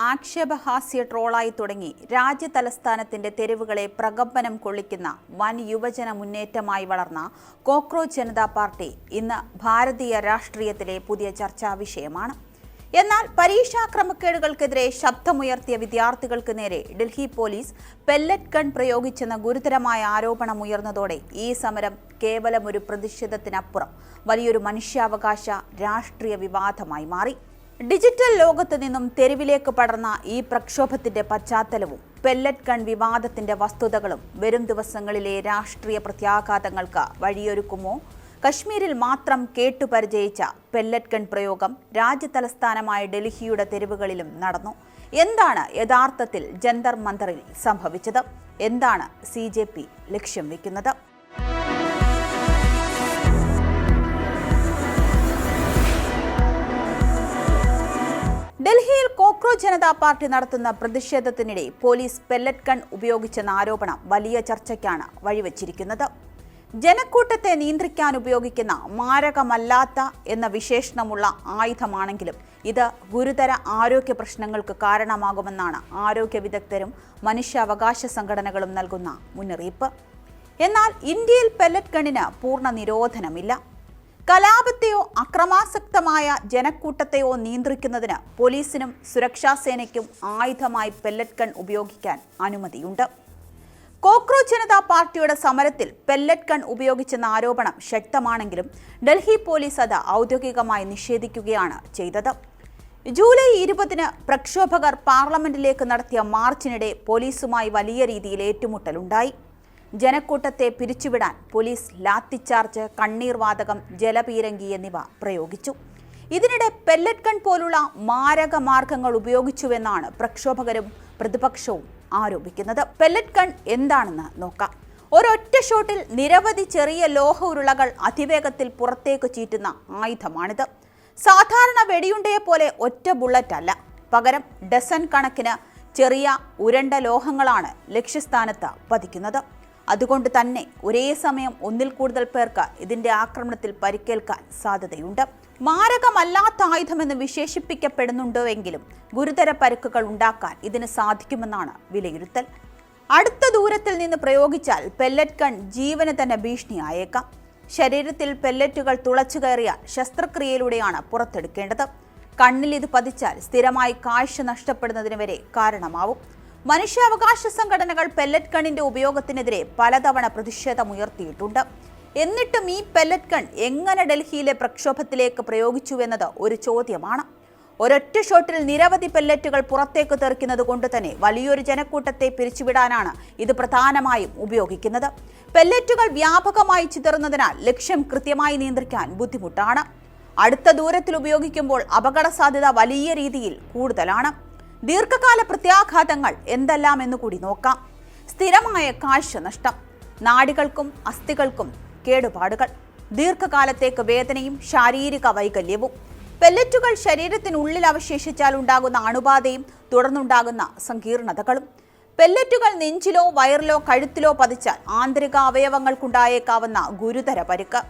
ആക്ഷേപഹാസ്യ ട്രോളായി തുടങ്ങി രാജ്യതലസ്ഥാനത്തിന്റെ തെരുവുകളെ പ്രകമ്പനം കൊള്ളിക്കുന്ന വൻ യുവജന മുന്നേറ്റമായി വളർന്ന കോക്രോച്ച് ജനതാ പാർട്ടി ഇന്ന് ഭാരതീയ രാഷ്ട്രീയത്തിലെ പുതിയ ചർച്ചാ വിഷയമാണ്. എന്നാൽ പരീക്ഷാ ക്രമക്കേടുകൾക്കെതിരെ ശബ്ദമുയർത്തിയ വിദ്യാർത്ഥികൾക്ക് നേരെ ഡൽഹി പോലീസ് പെല്ലറ്റ് ഗൺ പ്രയോഗിച്ചെന്ന ഗുരുതരമായ ആരോപണമുയർന്നതോടെ ഈ സമരം കേവലം ഒരു പ്രതിഷേധത്തിനപ്പുറം വലിയൊരു മനുഷ്യാവകാശ രാഷ്ട്രീയ വിവാദമായി മാറി. ഡിജിറ്റൽ ലോകത്ത് നിന്നും തെരുവിലേക്ക് പടർന്ന ഈ പ്രക്ഷോഭത്തിന്റെ പശ്ചാത്തലവും പെല്ലറ്റ് ഗൺ വിവാദത്തിന്റെ വസ്തുതകളും വരും ദിവസങ്ങളിലെ രാഷ്ട്രീയ പ്രത്യാഘാതങ്ങൾക്ക് വഴിയൊരുക്കുമോ? കശ്മീരിൽ മാത്രം കേട്ടുപരിചയിച്ച പെല്ലറ്റ് ഗൺ പ്രയോഗം രാജ്യതലസ്ഥാനമായ ഡൽഹിയുടെ തെരുവുകളിലും നടന്നു. എന്താണ് യഥാർത്ഥത്തിൽ ജന്തർ മന്ദറിൽ സംഭവിച്ചത്? എന്താണ് CJP ലക്ഷ്യം വെക്കുന്നത്? ഡൽഹിയിൽ കോക്രോച്ച് ജനതാ പാർട്ടി നടത്തുന്ന പ്രതിഷേധത്തിനിടെ പോലീസ് പെല്ലറ്റ് ഗൺ ഉപയോഗിച്ചെന്ന ആരോപണം വലിയ ചർച്ചയ്ക്കാണ് വഴിവെച്ചിരിക്കുന്നത്. ജനക്കൂട്ടത്തെ നിയന്ത്രിക്കാൻ ഉപയോഗിക്കുന്ന മാരകമല്ലാത്ത എന്ന വിശേഷണമുള്ള ആയുധമാണെങ്കിലും ഇത് ഗുരുതര ആരോഗ്യ പ്രശ്നങ്ങൾക്ക് കാരണമാകുമെന്നാണ് ആരോഗ്യ വിദഗ്ധരും മനുഷ്യാവകാശ സംഘടനകളും നൽകുന്ന മുന്നറിയിപ്പ്. എന്നാൽ ഇന്ത്യയിൽ പെല്ലറ്റ് ഗണ്ണിന് പൂർണ്ണ നിരോധനമില്ല. കലാപത്തെയോ അക്രമാസക്തമായ ജനക്കൂട്ടത്തെയോ നിയന്ത്രിക്കുന്നതിന് പോലീസിനും സുരക്ഷാ സേനയ്ക്കും ആയുധമായി പെല്ലറ്റ് ഗൺ ഉപയോഗിക്കാൻ അനുമതിയുണ്ട്. കോക്രോച്ച് ജനതാ പാർട്ടിയുടെ സമരത്തിൽ പെല്ലറ്റ് ഗൺ ഉപയോഗിച്ചെന്ന ആരോപണം ശക്തമാണെങ്കിലും ഡൽഹി പോലീസ് അത് ഔദ്യോഗികമായി നിഷേധിക്കുകയാണ് ചെയ്തത്. ജൂലൈ 20-ന് പ്രക്ഷോഭകർ പാർലമെന്റിലേക്ക് നടത്തിയ മാർച്ചിനിടെ പോലീസുമായി വലിയ രീതിയിൽ ഏറ്റുമുട്ടലുണ്ടായി. ജനക്കൂട്ടത്തെ പിരിച്ചുവിടാൻ പോലീസ് ലാത്തിച്ചാർജ്, കണ്ണീർ വാതകം, ജലപീരങ്കി എന്നിവ പ്രയോഗിച്ചു. ഇതിനിടെ പെല്ലറ്റ് ഗൺ പോലുള്ള മാരക മാർഗങ്ങൾ ഉപയോഗിച്ചുവെന്നാണ് പ്രക്ഷോഭകരും പ്രതിപക്ഷവും ആരോപിക്കുന്നത്. പെല്ലറ്റ് ഗൺ എന്താണെന്ന് നോക്കാം. ഒരൊറ്റ ഷോട്ടിൽ നിരവധി ചെറിയ ലോഹ ഉരുളകൾ അതിവേഗത്തിൽ പുറത്തേക്ക് ചീറ്റുന്ന ആയുധമാണിത്. സാധാരണ വെടിയുണ്ടയെ പോലെ ഒറ്റ ബുള്ളറ്റ് അല്ല, പകരം ഡസൻ കണക്കിന് ചെറിയ ഉരുണ്ട ലോഹങ്ങളാണ് ലക്ഷ്യസ്ഥാനത്ത് പതിക്കുന്നത്. അതുകൊണ്ട് തന്നെ ഒരേ സമയം ഒന്നിൽ കൂടുതൽ പേർക്ക് ഇതിന്റെ ആക്രമണത്തിൽ പരിക്കേൽക്കാൻ സാധ്യതയുണ്ട്. മാരകമല്ലാത്ത ആയുധമെന്ന് വിശേഷിപ്പിക്കപ്പെടുന്നുണ്ടെങ്കിലും ഗുരുതര പരിക്കുകൾ ഉണ്ടാക്കാൻ ഇതിന് സാധിക്കുമെന്നാണ് വിലയിരുത്തൽ. അടുത്ത ദൂരത്തിൽ നിന്ന് പ്രയോഗിച്ചാൽ പെല്ലറ്റ് ഗൺ ജീവന് തന്നെ ഭീഷണിയായേക്കാം. ശരീരത്തിൽ പെല്ലറ്റുകൾ തുളച്ചു കയറിയാൽ ശസ്ത്രക്രിയയിലൂടെയാണ് പുറത്തെടുക്കേണ്ടത്. കണ്ണിൽ ഇത് പതിച്ചാൽ സ്ഥിരമായി കാഴ്ച നഷ്ടപ്പെടുന്നതിന് വരെ കാരണമാവും. മനുഷ്യാവകാശ സംഘടനകൾ പെല്ലറ്റ് ഗണ്ണിന്റെ ഉപയോഗത്തിനെതിരെ പലതവണ പ്രതിഷേധമുയർത്തിയിട്ടുണ്ട്. എന്നിട്ടും ഈ പെല്ലറ്റ് ഗൺ എങ്ങനെ ഡൽഹിയിലെ പ്രക്ഷോഭത്തിലേക്ക് പ്രയോഗിച്ചുവെന്നത് ഒരു ചോദ്യമാണ്. ഒരൊറ്റ ഷോട്ടിൽ നിരവധി പെല്ലറ്റുകൾ പുറത്തേക്ക് തെറിക്കുന്നത് കൊണ്ട് തന്നെ വലിയൊരു ജനക്കൂട്ടത്തെ പിരിച്ചുവിടാനാണ് ഇത് പ്രധാനമായും ഉപയോഗിക്കുന്നത്. പെല്ലറ്റുകൾ വ്യാപകമായി ചിതറുന്നതിനാൽ ലക്ഷ്യം കൃത്യമായി നിയന്ത്രിക്കാൻ ബുദ്ധിമുട്ടാണ്. അടുത്ത ദൂരത്തിൽ ഉപയോഗിക്കുമ്പോൾ അപകട സാധ്യത വലിയ രീതിയിൽ കൂടുതലാണ്. ദീർഘകാല പ്രത്യാഘാതങ്ങൾ എന്തെല്ലാം എന്നുകൂടി നോക്കാം. സ്ഥിരമായ കാഴ്ച നഷ്ടം, നാഡികൾക്കും അസ്ഥികൾക്കും കേടുപാടുകൾ, ദീർഘകാലത്തേക്ക് വേദനയും ശാരീരിക വൈകല്യവും, പെല്ലറ്റുകൾ ശരീരത്തിനുള്ളിൽ അവശേഷിച്ചാൽ ഉണ്ടാകുന്ന അണുബാധയും തുടർന്നുണ്ടാകുന്ന സങ്കീർണതകളും, പെല്ലറ്റുകൾ നെഞ്ചിലോ വയറിലോ കഴുത്തിലോ പതിച്ചാൽ ആന്തരിക അവയവങ്ങൾക്കുണ്ടായേക്കാവുന്ന ഗുരുതര പരിക്ക്.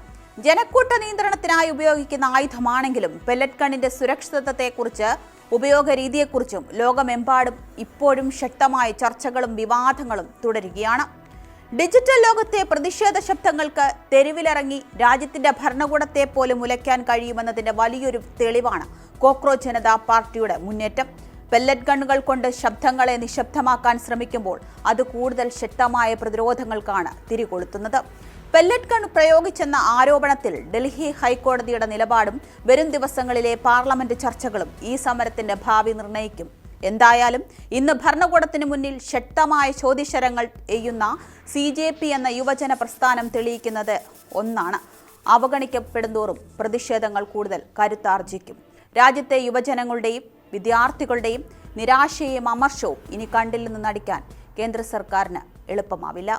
ജനക്കൂട്ട നിയന്ത്രണത്തിനായി ഉപയോഗിക്കുന്ന ആയുധമാണെങ്കിലും പെല്ലറ്റ് ഗണ്ണിന്റെ സുരക്ഷിതത്വത്തെക്കുറിച്ച്, ഉപയോഗ രീതിയെക്കുറിച്ചും ലോകമെമ്പാടും ഇപ്പോഴും ശക്തമായ ചർച്ചകളും വിവാദങ്ങളും തുടരുകയാണ്. ഡിജിറ്റൽ ലോകത്തെ പ്രതിഷേധ ശബ്ദങ്ങൾക്ക് തെരുവിലിറങ്ങി രാജ്യത്തിന്റെ ഭരണകൂടത്തെ പോലും ഉലയ്ക്കാൻ കഴിയുമെന്നതിന്റെ വലിയൊരു തെളിവാണ് കോക്രോച്ച് ജനതാ പാർട്ടിയുടെ മുന്നേറ്റം. പെല്ലറ്റ് ഗണ്ണുകൾ കൊണ്ട് ശബ്ദങ്ങളെ നിശബ്ദമാക്കാൻ ശ്രമിക്കുമ്പോൾ അത് കൂടുതൽ ശക്തമായ പ്രതിരോധങ്ങൾക്കാണ് തിരികൊളുത്തുന്നത്. പെല്ലറ്റ് ഗൺ പ്രയോഗിച്ചെന്ന ആരോപണത്തിൽ ഡൽഹി ഹൈക്കോടതിയുടെ നിലപാടും വരും ദിവസങ്ങളിലെ പാർലമെന്റ് ചർച്ചകളും ഈ സമരത്തിന്റെ ഭാവി നിർണ്ണയിക്കും. എന്തായാലും ഇന്ന് ഭരണകൂടത്തിന് മുന്നിൽ ശക്തമായ ചോദ്യശരങ്ങൾ എയ്യുന്ന CJP എന്ന യുവജന പ്രസ്ഥാനം തെളിയിക്കുന്നത് ഒന്നാണ്: അവഗണിക്കപ്പെടുന്തോറും പ്രതിഷേധങ്ങൾ കൂടുതൽ കരുത്താർജിക്കും. രാജ്യത്തെ യുവജനങ്ങളുടെയും വിദ്യാർത്ഥികളുടെയും നിരാശയും അമർഷവും ഇനി കണ്ടിൽ നിന്ന് നടിക്കാൻ കേന്ദ്ര സർക്കാരിന് എളുപ്പമാവില്ല.